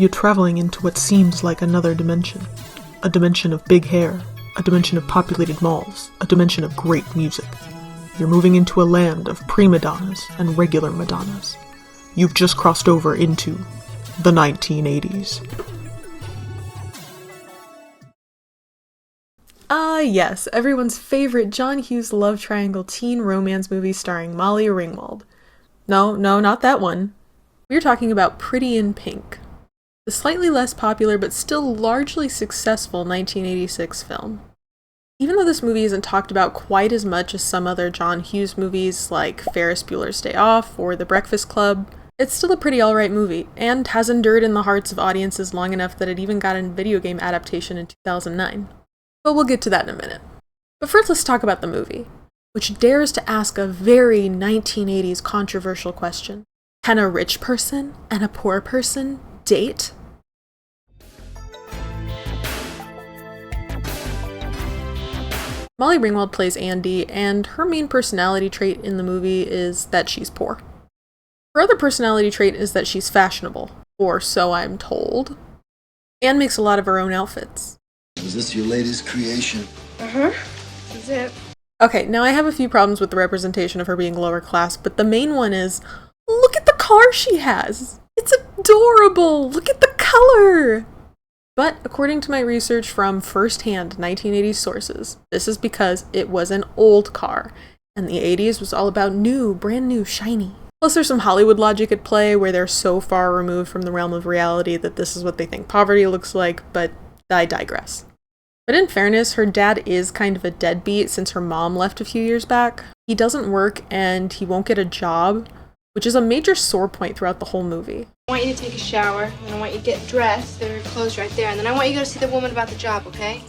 You're traveling into what seems like another dimension. A dimension of big hair, a dimension of populated malls, a dimension of great music. You're moving into a land of prima donnas and regular Madonnas. You've just crossed over into the 1980s. Yes, everyone's favorite John Hughes love triangle teen romance movie starring Molly Ringwald. No, not that one. We're talking about Pretty in Pink, the slightly less popular but still largely successful 1986 film. Even though this movie isn't talked about quite as much as some other John Hughes movies like Ferris Bueller's Day Off or The Breakfast Club, it's still a pretty alright movie, and has endured in the hearts of audiences long enough that it even got a video game adaptation in 2009. But we'll get to that in a minute. But first let's talk about the movie, which dares to ask a very 1980s controversial question. Can a rich person and a poor person date? Molly Ringwald plays Andy, and her main personality trait in the movie is that she's poor. Her other personality trait is that she's fashionable, or so I'm told. Anne makes a lot of her own outfits. Is this your latest creation? Uh-huh. This is it. Okay, now I have a few problems with the representation of her being lower class, but the main one is, look at the car she has! It's adorable! Look at the color! But according to my research from first-hand 1980s sources, this is because it was an old car, and the 80s was all about new, brand new, shiny. Plus there's some Hollywood logic at play where they're so far removed from the realm of reality that this is what they think poverty looks like, but I digress. But in fairness, her dad is kind of a deadbeat since her mom left a few years back. He doesn't work and he won't get a job, which is a major sore point throughout the whole movie. I want you to take a shower, and I want you to get dressed. There are clothes right there, and then I want you to go see the woman about the job, okay?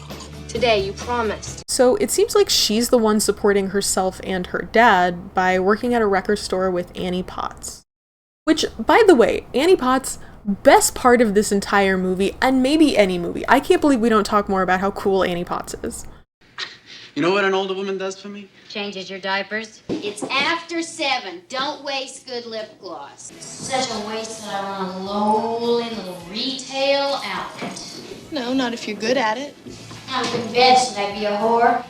Today, you promised. So it seems like she's the one supporting herself and her dad by working at a record store with Annie Potts. Which, by the way, Annie Potts, best part of this entire movie, and maybe any movie. I can't believe we don't talk more about how cool Annie Potts is. You know what an older woman does for me? Changes your diapers. It's after 7. Don't waste good lip gloss. Such a waste that I run a lowly little retail outlet. No, not if you're good at it. I wouldn't bet should I be a whore.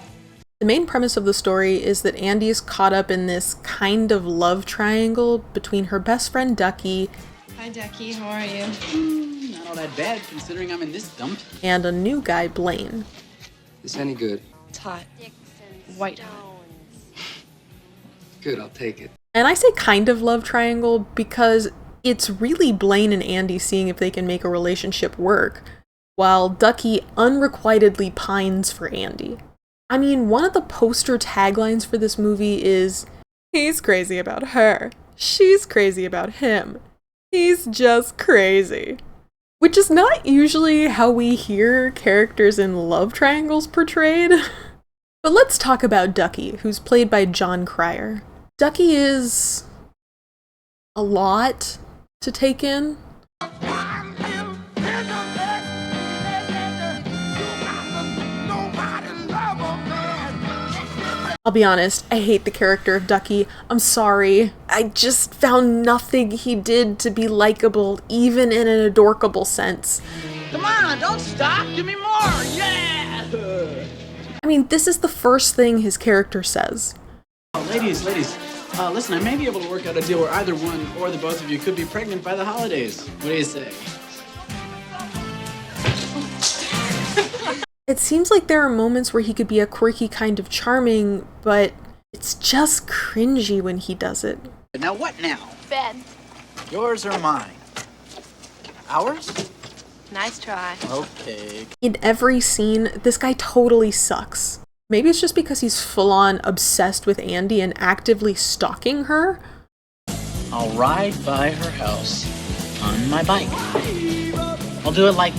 The main premise of the story is that Andy is caught up in this kind of love triangle between her best friend Dokie. Hi, Ducky. How are you? Not all that bad considering I'm in this dump. And a new guy, Blaine. This any good? It's hot. White hot. Good, I'll take it. And I say kind of love triangle because it's really Blaine and Andy seeing if they can make a relationship work, while Dokie unrequitedly pines for Andy. I mean, one of the poster taglines for this movie is, he's crazy about her, she's crazy about him, he's just crazy. Which is not usually how we hear characters in love triangles portrayed. But let's talk about Dokie, who's played by John Cryer. Dokie is a lot to take in. I'll be honest, I hate the character of Dokie. I'm sorry. I just found nothing he did to be likable, even in an adorkable sense. Come on, don't stop. Give me more. Yeah! I mean, this is the first thing his character says. Ladies, listen, I may be able to work out a deal where either one or the both of you could be pregnant by the holidays. What do you say? It seems like there are moments where he could be a quirky kind of charming, but it's just cringy when he does it. Now what now? Bed. Yours or mine? Ours? Nice try. Okay. In every scene, this guy totally sucks. Maybe it's just because he's full-on obsessed with Andy and actively stalking her? I'll ride by her house on my bike. I'll do it like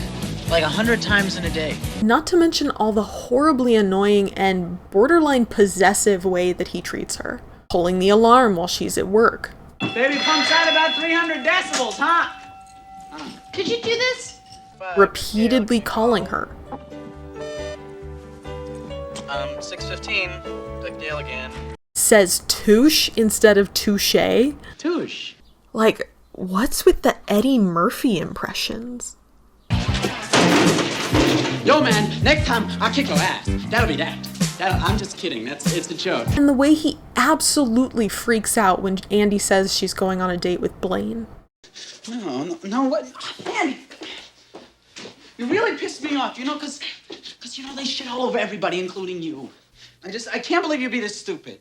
100 times in a day. Not to mention all the horribly annoying and borderline possessive way that he treats her. Pulling the alarm while she's at work. Baby pumps out about 300 decibels, huh? Could you do this? Repeatedly calling her. 6:15, Dale again. Says touche instead of touche. Touche. Like, what's with the Eddie Murphy impressions. Yo, man, next time I'll kick your ass. That'll be that. I'm just kidding. It's a joke. And the way he absolutely freaks out when Andy says she's going on a date with Blaine. No, what? Andy, you really pissed me off, because they shit all over everybody, including you. I can't believe you'd be this stupid.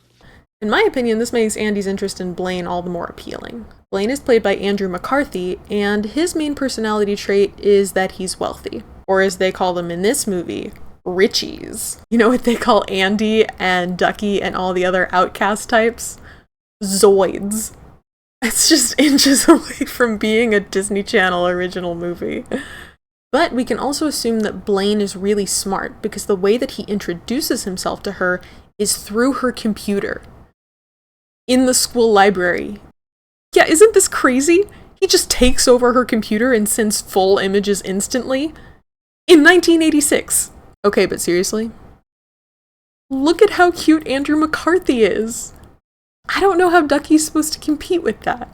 In my opinion, this makes Andy's interest in Blaine all the more appealing. Blaine is played by Andrew McCarthy, and his main personality trait is that he's wealthy. Or as they call them in this movie, Richies. You know what they call Andy and Dokie and all the other outcast types? Zoids. It's just inches away from being a Disney Channel original movie. But we can also assume that Blaine is really smart because the way that he introduces himself to her is through her computer. In the school library. Yeah, isn't this crazy? He just takes over her computer and sends full images instantly? In 1986. Okay, but seriously? Look at how cute Andrew McCarthy is. I don't know how Duckie's supposed to compete with that.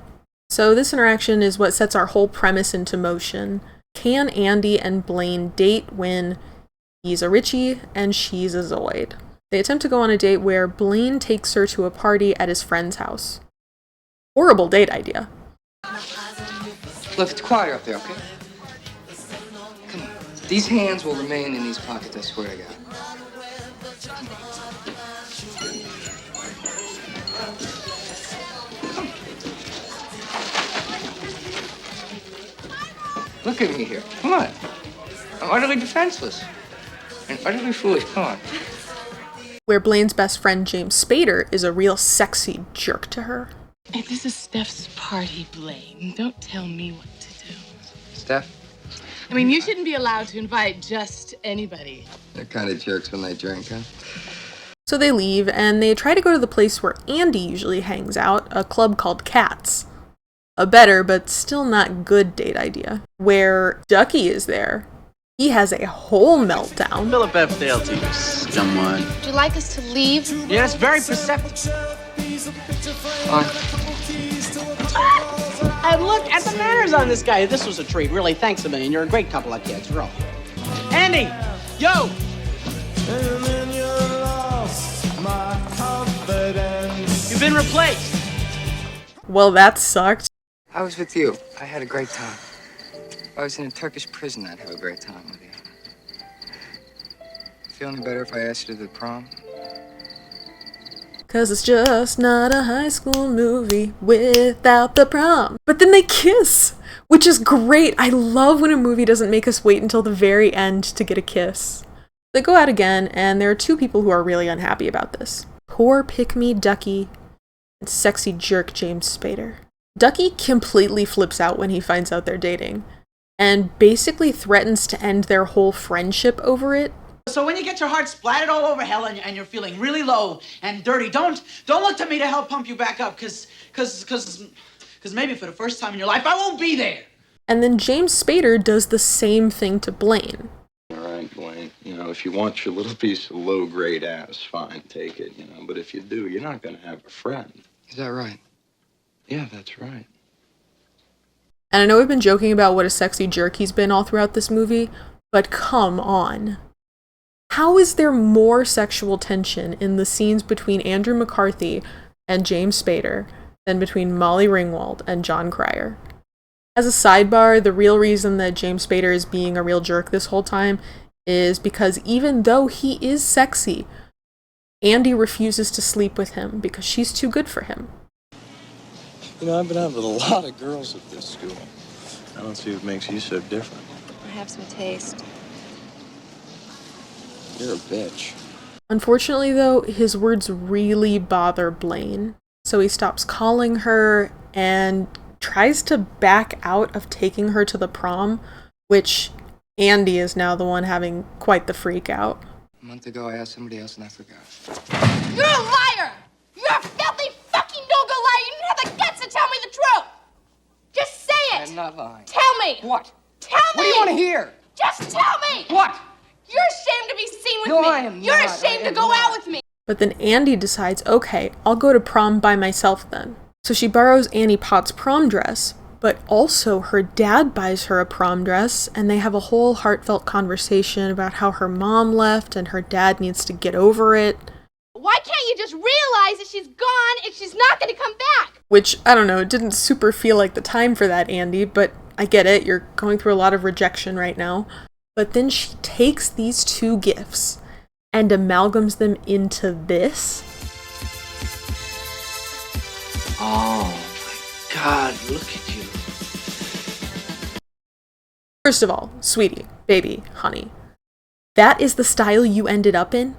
So this interaction is what sets our whole premise into motion. Can Andy and Blaine date when he's a Richie and she's a Zoid? They attempt to go on a date where Blaine takes her to a party at his friend's house. Horrible date idea. Look, it's quieter up there, okay? Come on. These hands will remain in these pockets, I swear to God. Look at me here. Come on. I'm utterly defenseless. And utterly foolish. Come on. Where Blaine's best friend James Spader is a real sexy jerk to her. Hey, this is Steph's party, Blaine. Don't tell me what to do. Steph? I mean, you shouldn't be allowed to invite just anybody. They're kind of jerks when they drink, huh? So they leave, and they try to go to the place where Andy usually hangs out, a club called Cats. A better, but still not good date idea. Where Ducky is there. He has a whole meltdown. Philip F. Dale to you, someone. Would you like us to leave? Yes, very perceptive. Fine. And look at the manners on this guy. This was a treat. Really, thanks a million. You're a great couple of kids. Roll. Andy! Yo! You've been replaced. Well, that sucked. I was with you. I had a great time. If I was in a Turkish prison, I'd have a great time with you. Feel any better if I asked you to the prom? 'Cause it's just not a high school movie without the prom. But then they kiss, which is great. I love when a movie doesn't make us wait until the very end to get a kiss. They go out again, and there are two people who are really unhappy about this. Poor pick-me Ducky and sexy jerk James Spader. Ducky completely flips out when he finds out they're dating, and basically threatens to end their whole friendship over it. So when you get your heart splattered all over hell and you're feeling really low and dirty, don't look to me to help pump you back up, cause maybe for the first time in your life I won't be there. And then James Spader does the same thing to Blaine. All right, Blaine, if you want your little piece of low-grade ass, fine, take it, but if you do, you're not gonna have a friend. Is that right? Yeah, that's right. And I know we've been joking about what a sexy jerk he's been all throughout this movie, but come on. How is there more sexual tension in the scenes between Andrew McCarthy and James Spader than between Molly Ringwald and John Cryer? As a sidebar, the real reason that James Spader is being a real jerk this whole time is because even though he is sexy, Andy refuses to sleep with him because she's too good for him. I've been out with a lot of girls at this school. I don't see what makes you so different. I have some taste. You're a bitch. Unfortunately, though, his words really bother Blaine, so he stops calling her and tries to back out of taking her to the prom, which Andy is now the one having quite the freak out. A month ago, I asked somebody else and I forgot. You're a liar! You're a filthy fucking no-go liar! You didn't have the guts to tell me the truth! Just say it! I'm not lying. Tell me! What? Tell me! What do you want to hear? Just tell me! What? You're ashamed to be seen with No, me! I am You're not. ashamed I to am go not. out with me! But then Andy decides, okay, I'll go to prom by myself then. So she borrows Annie Potts' prom dress, But also her dad buys her a prom dress, and they have a whole heartfelt conversation about how her mom left and her dad needs to get over it. Why can't you just realize that she's gone and she's not going to come back? Which, I don't know, it didn't super feel like the time for that, Andy, but I get it, you're going through a lot of rejection right now. But then she takes these two gifts and amalgams them into this. Oh my God, look at you. First of all, sweetie, baby, honey, that is the style you ended up in?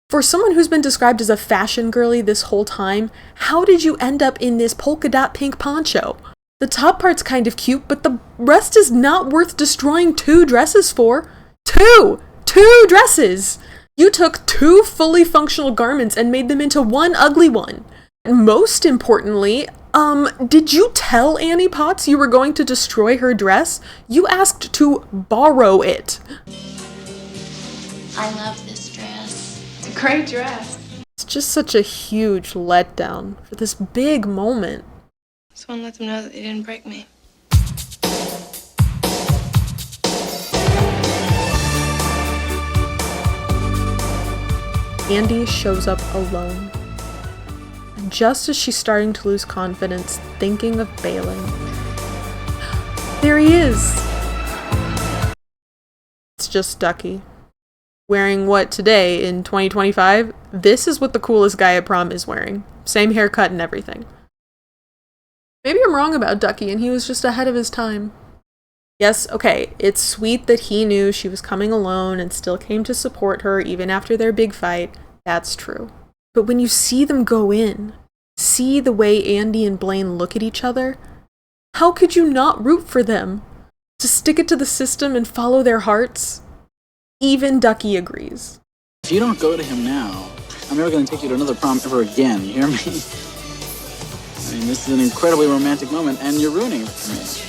For someone who's been described as a fashion girly this whole time, how did you end up in this polka dot pink poncho? The top part's kind of cute, but the rest is not worth destroying 2 dresses for. Two dresses! You took 2 fully functional garments and made them into one ugly one. And most importantly, did you tell Annie Potts you were going to destroy her dress? You asked to borrow it. I love this dress. It's a great dress. It's just such a huge letdown for this big moment. Just want to let them know that they didn't break me. Andy shows up alone. And just as she's starting to lose confidence, thinking of bailing, there he is! It's just Dokie. Wearing what today, in 2025, this is what the coolest guy at prom is wearing. Same haircut and everything. Maybe I'm wrong about Dokie and he was just ahead of his time. Yes, okay, it's sweet that he knew she was coming alone and still came to support her even after their big fight. That's true. But when you see them go in, see the way Andy and Blaine look at each other, how could you not root for them? To stick it to the system and follow their hearts? Even Dokie agrees. If you don't go to him now, I'm never going to take you to another prom ever again, you hear me? I mean, this is an incredibly romantic moment, and you're ruining it for me.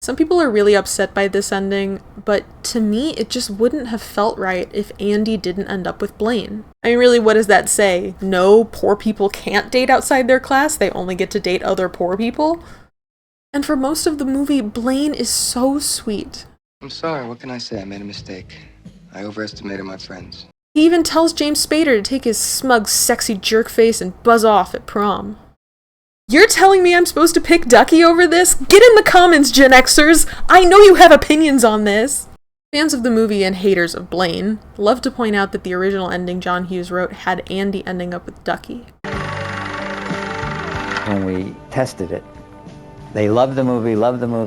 Some people are really upset by this ending, but to me, it just wouldn't have felt right if Andy didn't end up with Blaine. I mean, really, what does that say? No, poor people can't date outside their class, they only get to date other poor people? And for most of the movie, Blaine is so sweet. I'm sorry, what can I say? I made a mistake. I overestimated my friends. He even tells James Spader to take his smug, sexy jerk face and buzz off at prom. You're telling me I'm supposed to pick Dokie over this? Get in the comments, Gen Xers! I know you have opinions on this! Fans of the movie and haters of Blaine love to point out that the original ending John Hughes wrote had Andy ending up with Dokie. When we tested it, they loved the movie,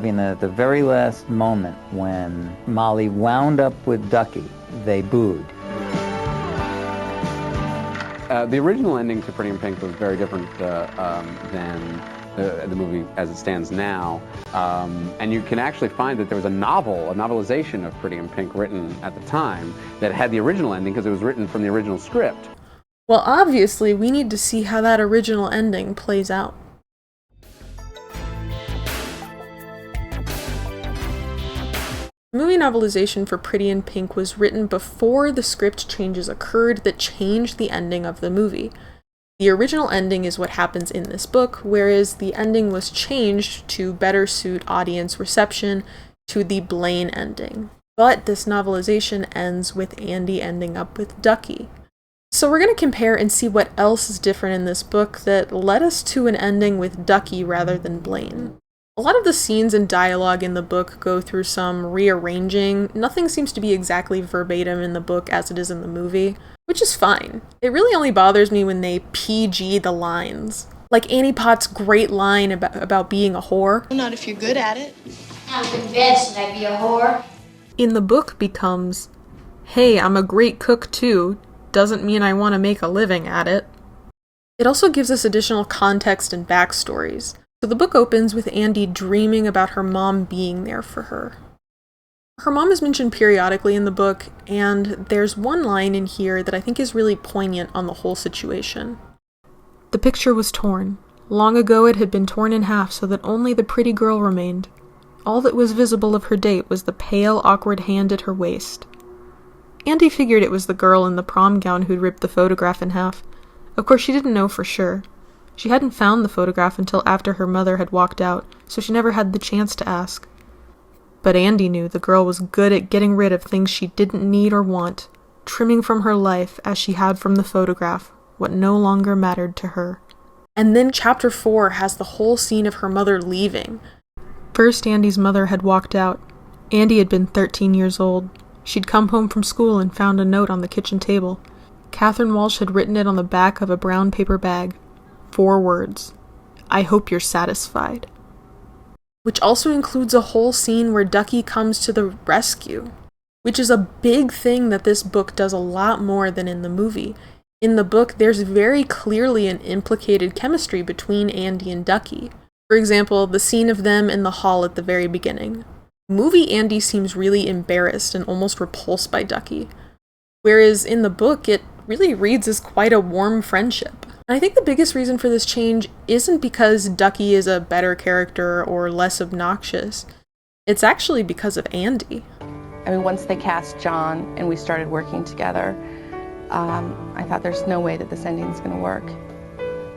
and at the very last moment when Molly wound up with Dokie, they booed. The original ending to Pretty in Pink was very different than the movie as it stands now. And you can actually find that there was a novelization of Pretty in Pink written at the time that had the original ending because it was written from the original script. Well, obviously, we need to see how that original ending plays out. The movie novelization for Pretty in Pink was written before the script changes occurred that changed the ending of the movie. The original ending is what happens in this book, whereas the ending was changed to better suit audience reception to the Blaine ending. But this novelization ends with Andy ending up with Dokie. So we're going to compare and see what else is different in this book that led us to an ending with Dokie rather than Blaine. A lot of the scenes and dialogue in the book go through some rearranging. Nothing seems to be exactly verbatim in the book as it is in the movie, which is fine. It really only bothers me when they PG the lines. Like Annie Potts' great line about being a whore. Not if you're good at it. How good bed should I be a whore? In the book becomes, hey, I'm a great cook too, doesn't mean I want to make a living at it. It also gives us additional context and backstories. So the book opens with Andy dreaming about her mom being there for her. Her mom is mentioned periodically in the book, and there's one line in here that I think is really poignant on the whole situation. The picture was torn. Long ago it had been torn in half so that only the pretty girl remained. All that was visible of her date was the pale, awkward hand at her waist. Andy figured it was the girl in the prom gown who'd ripped the photograph in half. Of course, she didn't know for sure. She hadn't found the photograph until after her mother had walked out, so she never had the chance to ask. But Andy knew the girl was good at getting rid of things she didn't need or want, trimming from her life, as she had from the photograph, what no longer mattered to her. And then Chapter 4 has the whole scene of her mother leaving. First, Andy's mother had walked out. Andy had been 13 years old. She'd come home from school and found a note on the kitchen table. Catherine Walsh had written it on the back of a brown paper bag. 4 words. I hope you're satisfied. Which also includes a whole scene where Ducky comes to the rescue, which is a big thing that this book does a lot more than in the movie. In the book, there's very clearly an implicated chemistry between Andy and Ducky. For example, the scene of them in the hall at the very beginning. Movie Andy seems really embarrassed and almost repulsed by Ducky, whereas in the book it really reads as quite a warm friendship. And I think the biggest reason for this change isn't because Ducky is a better character or less obnoxious. It's actually because of Andy. I mean, once they cast John and we started working together, I thought there's no way that this ending is going to work.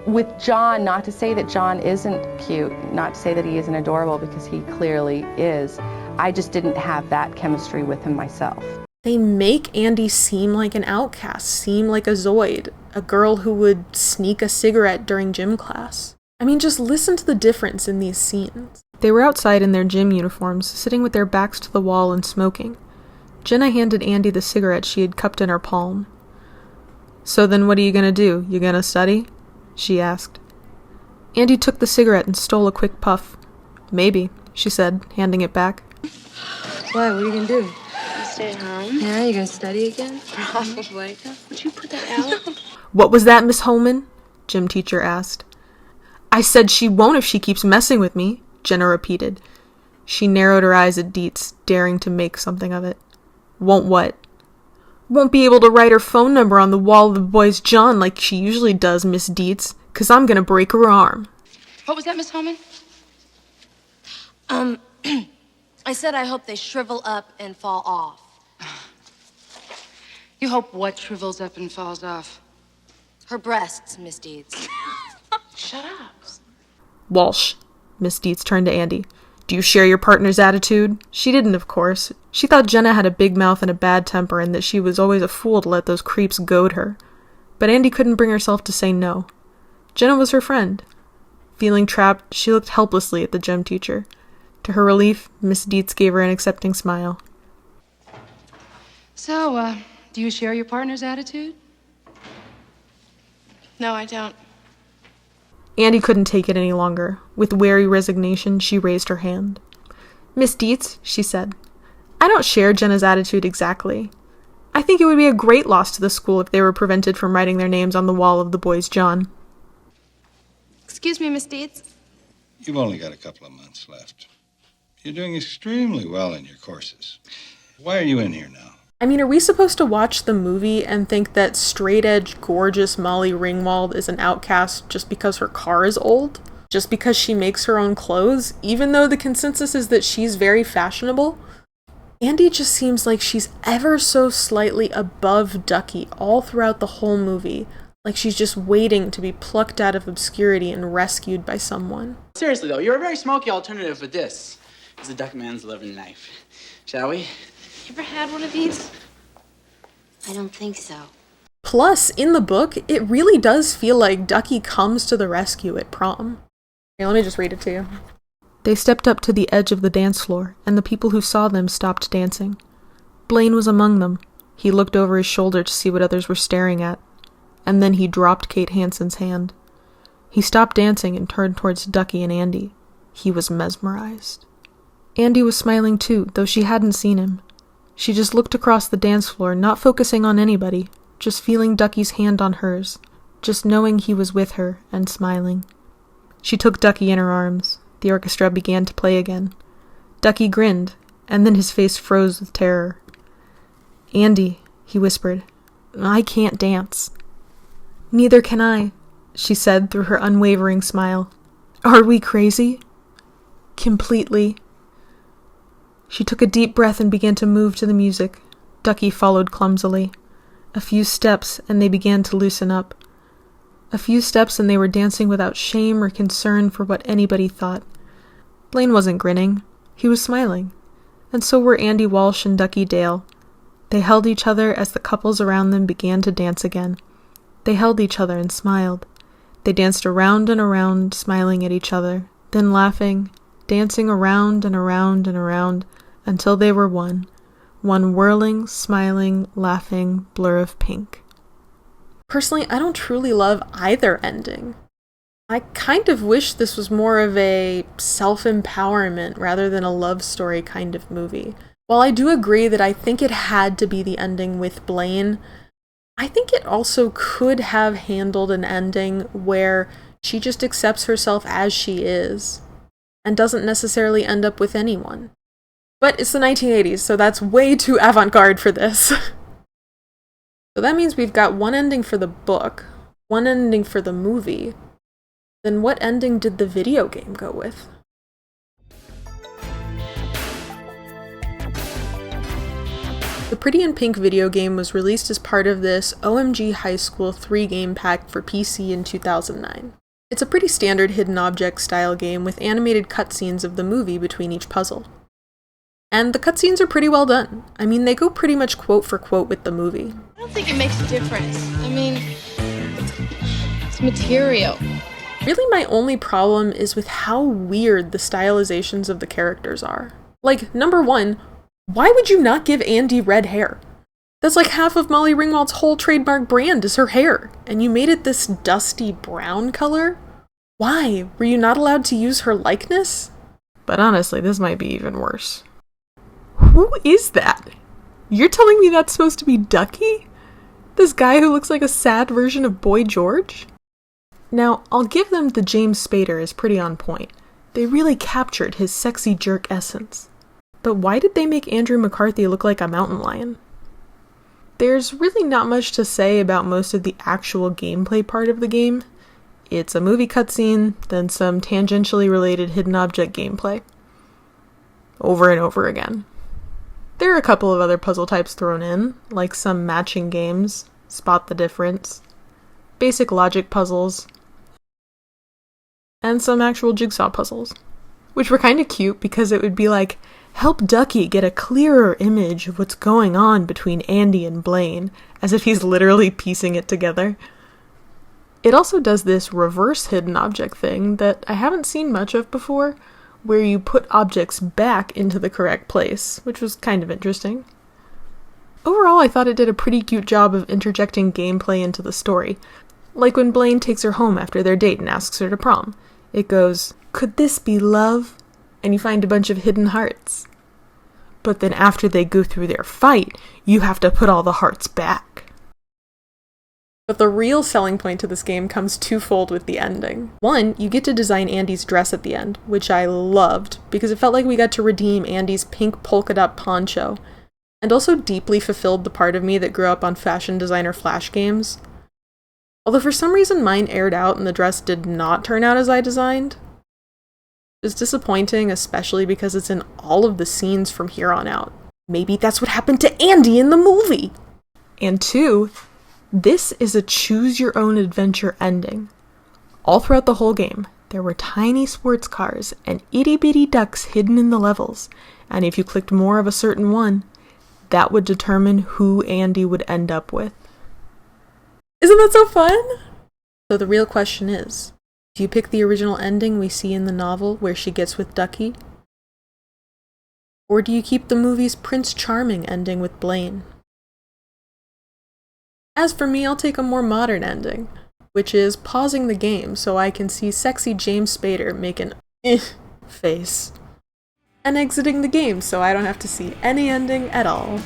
With John, not to say that John isn't cute, not to say that he isn't adorable, because he clearly is. I just didn't have that chemistry with him myself. They make Andy seem like an outcast, seem like a Zoid, a girl who would sneak a cigarette during gym class. I mean, just listen to the difference in these scenes. They were outside in their gym uniforms, sitting with their backs to the wall and smoking. Jenna handed Andy the cigarette she had cupped in her palm. So then what are you gonna do? You gonna study? She asked. Andy took the cigarette and stole a quick puff. Maybe, she said, handing it back. What are you gonna do? Stay at home. Yeah, you gonna study again? Probably. Would you put that out? What was that, Miss Holman? Gym teacher asked. I said she won't if she keeps messing with me, Jenna repeated. She narrowed her eyes at Dietz, daring to make something of it. Won't what? Won't be able to write her phone number on the wall of the boys' John like she usually does, Miss Dietz, 'cause I'm gonna break her arm. What was that, Miss Holman? I said I hope they shrivel up and fall off. You hope what shrivels up and falls off? Her breasts, Miss Deeds. Shut up. Walsh. Miss Dietz turned to Andy. Do you share your partner's attitude? She didn't, of course. She thought Jenna had a big mouth and a bad temper and that she was always a fool to let those creeps goad her. But Andy couldn't bring herself to say no. Jenna was her friend. Feeling trapped, she looked helplessly at the gym teacher. To her relief, Miss Dietz gave her an accepting smile. So, do you share your partner's attitude? No, I don't. Andy couldn't take it any longer. With wary resignation, she raised her hand. Miss Dietz, she said, I don't share Jenna's attitude exactly. I think it would be a great loss to the school if they were prevented from writing their names on the wall of the boys' John. Excuse me, Miss Deeds. You've only got a couple of months left. You're doing extremely well in your courses. Why are you in here now? I mean, are we supposed to watch the movie and think that straight-edge, gorgeous Molly Ringwald is an outcast just because her car is old? Just because she makes her own clothes? Even though the consensus is that she's very fashionable? Andy just seems like she's ever so slightly above Ducky all throughout the whole movie. Like she's just waiting to be plucked out of obscurity and rescued by someone. Seriously, though, you're a very smoky alternative for this. It's the Duck Man's loving life. Shall we? You ever had one of these? I don't think so. Plus, in the book, it really does feel like Ducky comes to the rescue at prom. Here, let me just read it to you. They stepped up to the edge of the dance floor, and the people who saw them stopped dancing. Blaine was among them. He looked over his shoulder to see what others were staring at, and then he dropped Kate Hanson's hand. He stopped dancing and turned towards Ducky and Andy. He was mesmerized. Andy was smiling too, though she hadn't seen him. She just looked across the dance floor, not focusing on anybody, just feeling Ducky's hand on hers, just knowing he was with her and smiling. She took Ducky in her arms. The orchestra began to play again. Ducky grinned, and then his face froze with terror. Andy, he whispered, I can't dance. Neither can I, she said through her unwavering smile. Are we crazy? Completely. She took a deep breath and began to move to the music. Ducky followed clumsily. A few steps, and they began to loosen up. A few steps, and they were dancing without shame or concern for what anybody thought. Blaine wasn't grinning. He was smiling. And so were Andy Walsh and Ducky Dale. They held each other as the couples around them began to dance again. They held each other and smiled. They danced around and around, smiling at each other, then laughing, dancing around and around and around, until they were one. One whirling, smiling, laughing blur of pink. Personally, I don't truly love either ending. I kind of wish this was more of a self-empowerment rather than a love story kind of movie. While I do agree that I think it had to be the ending with Blaine, I think it also could have handled an ending where she just accepts herself as she is and doesn't necessarily end up with anyone. But it's the 1980s, so that's way too avant-garde for this. So that means we've got one ending for the book, one ending for the movie. Then what ending did the video game go with? The Pretty in Pink video game was released as part of this OMG High School 3-game pack for PC in 2009. It's a pretty standard hidden object style game with animated cutscenes of the movie between each puzzle. And the cutscenes are pretty well done. I mean, they go pretty much quote for quote with the movie. I don't think it makes a difference. I mean, it's material. Really, my only problem is with how weird the stylizations of the characters are. Like, number one, why would you not give Andy red hair? That's like half of Molly Ringwald's whole trademark brand is her hair, and you made it this dusty brown color? Why? Were you not allowed to use her likeness? But honestly, this might be even worse. Who is that? You're telling me that's supposed to be Ducky? This guy who looks like a sad version of Boy George? Now, I'll give them the James Spader is pretty on point. They really captured his sexy jerk essence. But why did they make Andrew McCarthy look like a mountain lion? There's really not much to say about most of the actual gameplay part of the game. It's a movie cutscene, then some tangentially related hidden object gameplay. Over and over again. There are a couple of other puzzle types thrown in, like some matching games, spot the difference, basic logic puzzles, and some actual jigsaw puzzles, which were kind of cute because it would be like, help Ducky get a clearer image of what's going on between Andy and Blaine, as if he's literally piecing it together. It also does this reverse hidden object thing that I haven't seen much of before, where you put objects back into the correct place, which was kind of interesting. Overall, I thought it did a pretty cute job of interjecting gameplay into the story, like when Blaine takes her home after their date and asks her to prom. It goes, "Could this be love?" And you find a bunch of hidden hearts. But then after they go through their fight, you have to put all the hearts back. But the real selling point to this game comes twofold with the ending. One, you get to design Andy's dress at the end, which I loved, because it felt like we got to redeem Andy's pink polka dot poncho, and also deeply fulfilled the part of me that grew up on fashion designer flash games. Although for some reason mine aired out and the dress did not turn out as I designed. It's disappointing, especially because it's in all of the scenes from here on out. Maybe that's what happened to Andy in the movie! And two, this is a choose-your-own-adventure ending. All throughout the whole game, there were tiny sports cars and itty-bitty ducks hidden in the levels, and if you clicked more of a certain one, that would determine who Andy would end up with. Isn't that so fun? So the real question is, do you pick the original ending we see in the novel where she gets with Ducky? Or do you keep the movie's Prince Charming ending with Blaine? As for me, I'll take a more modern ending, which is pausing the game so I can see sexy James Spader make an face, and exiting the game so I don't have to see any ending at all.